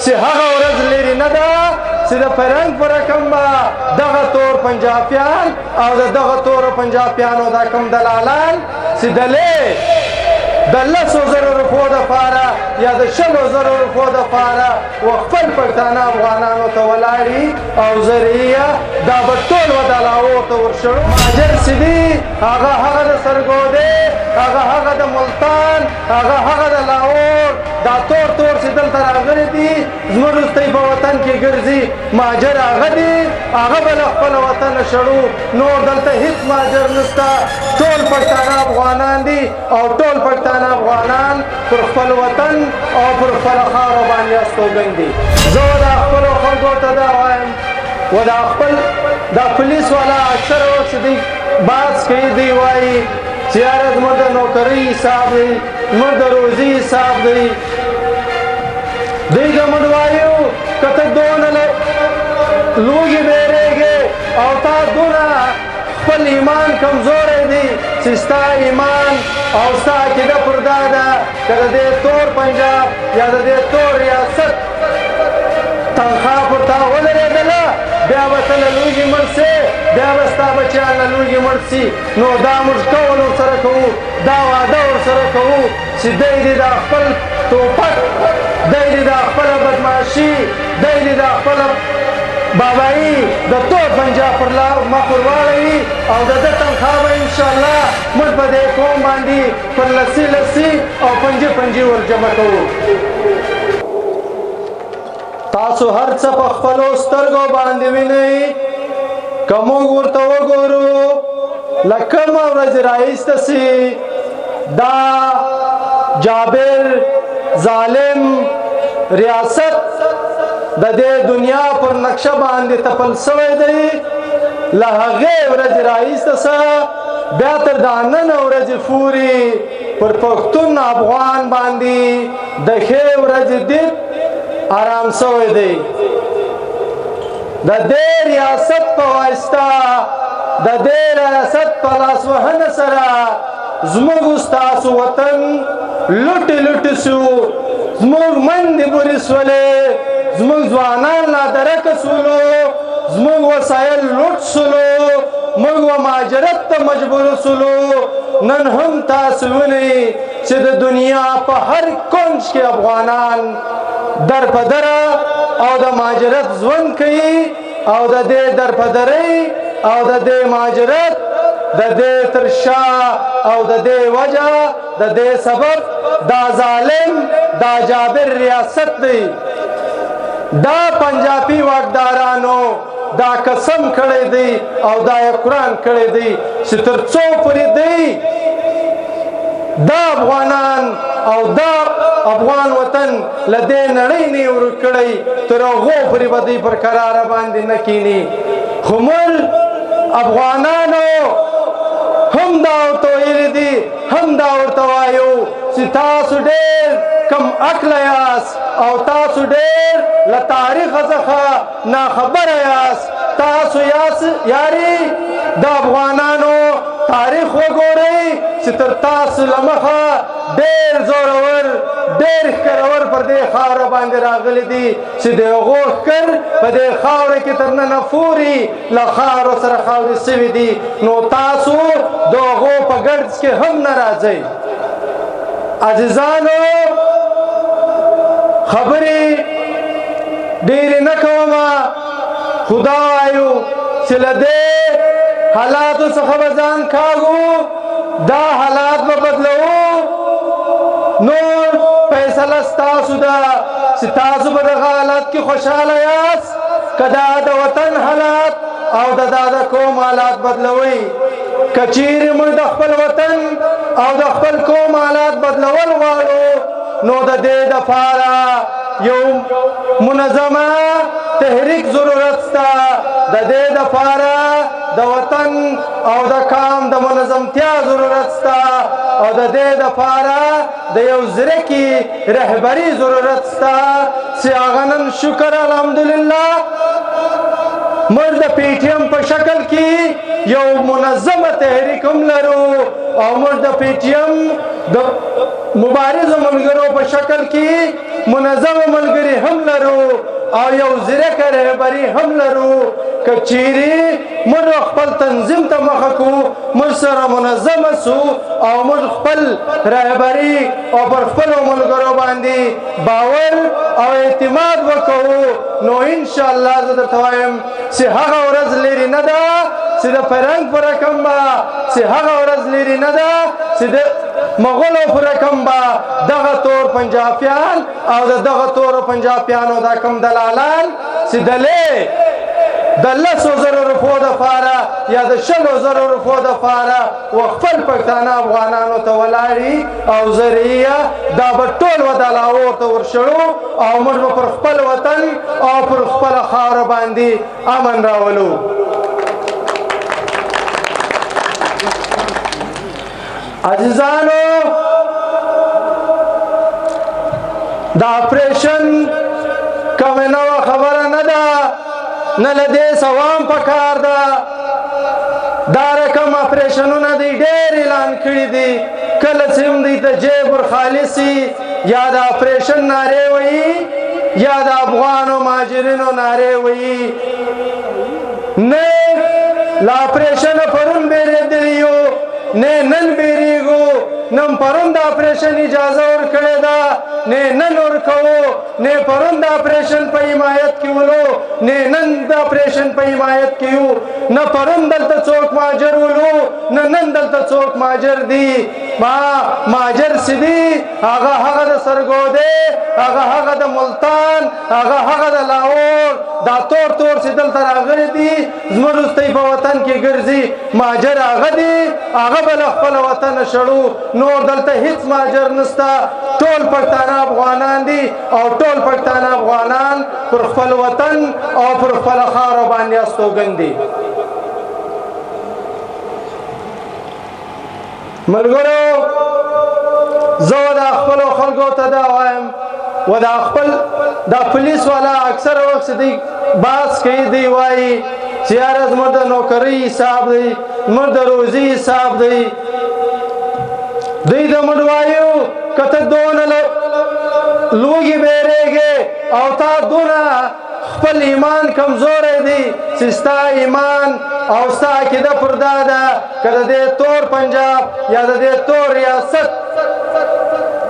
چې هغه ورځ لرې نه ده چې د فرهنګ په رقم به دغه تور پنجابیان او د دغه تورو پنجابیانو دا کوم دلالان چې د 100,000 روپو دپاره یا د 100,000 روپو دپاره و خپل پښتانه افغانانو ته ولاړي او ذریعه دا به ټول و د لاهور ته ورشړو مهاجر چې دي هغه د سرګودې هغه د ملتان هغه د لاهور دا تور چې دلته راغلي دي زموږ وروستی په وطن کې ګرځي مهاجر هغه دي هغه به له خپل وطنه شړو نور دلته هېڅ مهاجر نشته ټول پښتانه افغانان دي او ټول پښتانه افغانان پر خپل وطن او پر خپله خاوره باندې استوګن دي زه دا خپلو خلکو ته دا وایم و دا پولیس والا اکثر وخت چې دوی بحث کوي دوی وایي چې یاره زموږ د نوکرۍ حساب دی زموږ د روزي حساب دی دوی ته موږ وایو که ته دونه لوږې بیریږې او تا دونه خپل ایمان کمزوری دی چې ستا ایمان او ستا عقیده پر دا ده که د دې تور پنجاب یا د دې تور ریاست تنخوا پر تا ولرېدله بیا به ته له لوږې مړ سې بیا به ستا بچیان له لوږې مړ سي نو دا موږ قول ورسره کوو دا وعده ورسره کوو چې دی دې دا خپل توپک دی دې دا خپله بدماشي دی دې دا خپله بابایی د تور پنجاب پر مخ ور واړوي او د ده تنخوا به انشاءالله موږ په دې قوم باندې پر لسي او پنجې ور جمع کوو تاسو هر څه په خپلو سترګو باندې وینئ که موږ ورته وګورو له کومه ورځې راایسته سي دا جابر ظالم ریاست د دې دنیا پر نقشه باندې تپل سوی دی له هغې ورځې راایسته سه بیا تر دا نن ورځې پورې پر پښتون افغان باندې د ښې ورځې دید آرام سوی دی د دې ریاست په واسطه د دې ریاست په لاسوهنه سره زموږ ستاسو وطن لوټې سو زموږ مندې بورې سولې زموږ ځوانان نادرکه سولو زموږ وسایل لوټ سولو موږ و مهاجرت ته مجبور سولو نن هم تاسو وینئ چې د دنیا په هر کونج کې افغانان در په دره او د مهاجرت ژوند کوي او د دې در په درۍ او د دې مهاجرت د دې تر شا او د دې وجه د دې سبب دا ظالم دا جابر ریاست دی دا پنجابي واکدارانو دا قسم کړی دی او دا قرآن کړی دی چې تر څو پورې دی دا افغانان او دا افغان وطن له دې نړۍ نه ورک کړی تر هغو پورې به دوی پر قراره باندې نه کیني خو موږ افغانانو هم دا ورته ویلي دي هم دا ورته وایو چې تاسو ډېر کم عقله یاست او تاسو ډېر له تاریخه څخه ناخبره یاست تاسو یاري د افغانانو تاریخ وګورئ چې تر تاسو له مخه ډېر زورور ډېر ښکرور پر دې خاوره باندې راغلي دي چې د هغو ښکر په دې خاوره کې تر ننه پورې له خاورو سره خاورې سوي دي نو تاسو د هغو په ګرد کې هم نه راځئ عزیزانو خبرې ډېرې نه کومه خدا وایو چې له دې حالاتو څخه به ځان کاږو دا حالات به بدلوو نور فیصله ستاسو ده چې تاسو به دغه حالات کې خوشحاله یاست که دا د وطن حالات او د قوم حالات بدلوئ که چیرې موږ د خپل وطن او د خپل قوم حالات بدلول غواړو نو د دې دپاره یو منظمه تحریک ضرورت شته د دې دپاره د وطن او د قام د منظمتیا ضرورت شته او د دې دپاره د یو زرکي رهبري ضرورت شته چې هغه نن شکر الحمدلله موږ د پی ټي ایم په شکل کې یو منظمه تحریک هم لرو او موږ د پی ټي ایم د مبارزو ملګرو په شکل کې منظم ملګري هم لرو او یو ځیرکه رهبري هم لرو که چیرې موږ خپل تنظیم ته مخه کړو موږ سره منظمه سو او موږ خپل رهبري او پر خپلو ملګرو باندې باور او اعتماد وکړو نو انشاءالله زه درته وایم چې هغه ورځ لرې نه ده چې د فرهنګ په رقم به چې هغه ورځ لرې نه ده چې د مغولو په رقم به دغه تور پنجابیان او د دغه تورو پنجابیانو دا کم دلالان چې د 100,000 روپو دپاره یا د 100,000 روپو دپاره خپل پښتانه افغانانو ته ولاړي او ذریعه دا به ټول ودلاور ته ورشړو او موږ به پر خپل وطن او پر خپله خاوره باندې امن راولو عزیزانو دا اپریشن کومه نوه خبره نه ده نه له دې سوام پکار ده دا رقم اپریشنونه دی ډېر اعلان کړي دي کله چې هم دوی ته جیب ورخالصي یا د اپریشن نارې وایي یا د افغانو مهاجرینو نارې وایي نه له اپریشنه پرون بیرېدلي یو نه نن بیریږو نن پرون د اپریشن اجازه ورکړې ده نه نن ورکوو نه پرون د اپریشن په حمایت کې ولو نه نن د اپریشن په حمایت کې یو نه پرون دلته څوک مهاجر ولو نه نن دلته څوک مهاجر دي مهاجر چې دي هغه د سرګودې هغه د ملتان هغه د لاهور دا تور چې دلته راغلي دي زموږ وروستی په وطن کې ګرځي مهاجر هغه دي هغه به له خپله وطنه شړو نور دلته هیڅ مهاجر نشته ټول پښتانه افغانان دي او ټول پښتانه افغانان پر خپل وطن او پر خپله خاوره باندې استوګن دي ملګرو زه د خپلو خلکو ته دا وایم و دا پولیس والا اکثر وخت دی باز کوي دی وایي چې یاره زموږ د نوکرۍ حساب دی زموږ د روزي حساب دی دوی د موږ وایو که ته دونه لوږې بیریږې او تا دونه خپل ایمان کمزوری دی چې ستا ایمان او ستا عقیده پر دا ده که د دې تور پنجاب یا د دې تور ریاست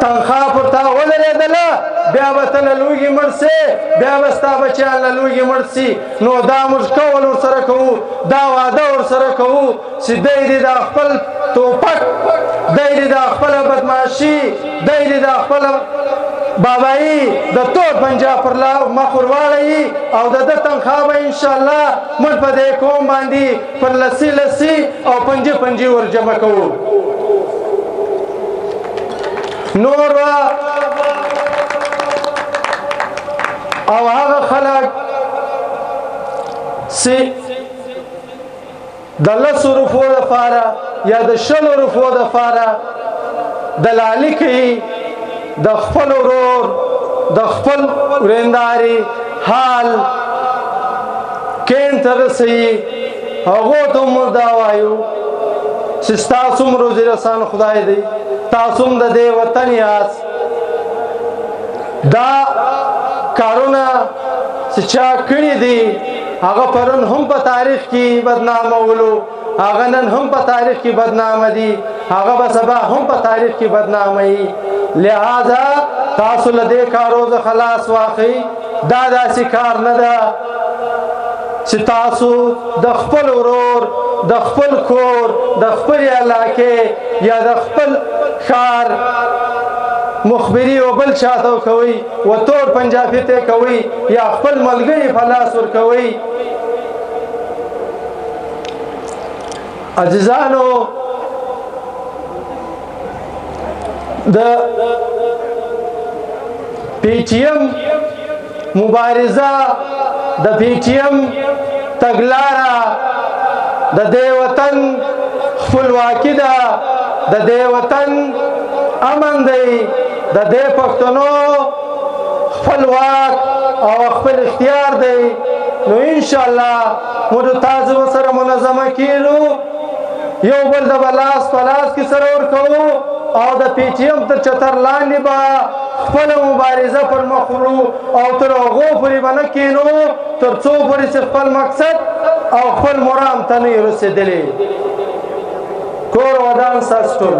تنخواه پر تا ولرېدله بیا به ته له لوږې مړ سې بیا به ستا بچیان له لوږې مړ سي نو دا موږ قول ورسره کوو دا واده ورسره کوو چې دی دې د خپل توپک دی دې د خپله بدماشي دی دې د خپله بابایي د تور پنجاب پر مخ ورواړوي او د ده تنخواه به انشاءالله موږ په دې قوم باندې پر لسي او پنجې ور جمع کوو نور او هغه خلک چې د 100 روپو دپاره یا د 100 روپو دپاره دلالي کوي د خپل ورور د خپل ورنداري حال کین ته رسوي هغو ته موږ دا وایو چې ستاسو هم روزي رسان خدای دی تاسو هم د دې وطن یاست دا کارونه چې چا کړي دي هغه پرون هم په تاریخ کې بدنامولو هغه نن هم په تاریخ کې بدنامه دي هغه به سبا هم په تاریخ کې بدنامه لہذا تاسو له دې کارو څخه خلاص واخلئ دا داسې کار نه ده چې تاسو د خپل ورور د خپل کور د خپل علاقې یا د خپل ښار مخبري او بل چاته کوي و تور پنجابي ته کوي یا خپل ملګري په لاس ورکوي عزیزانو د پی ټی ایم مبارزه د پی ټی ایم تګلاره د دې وطن خپلواکي ده د دې وطن امن دی د دې پښتنو خپل واک او خپل اختیار دی نو انشاءالله موږ تاسو سره منظمه کیږو یو بل د لاس په لاس کې سره ورکوو او د پی ټی ایم تر چتر لاندې به خپل مبارزه پر مخ وړو او تر هغو پورې به نه کښېنو تر څو پورې چې خپل مقصد او خپل مرام ته نه یې رسېدلې. کور ودان ستاسو ټول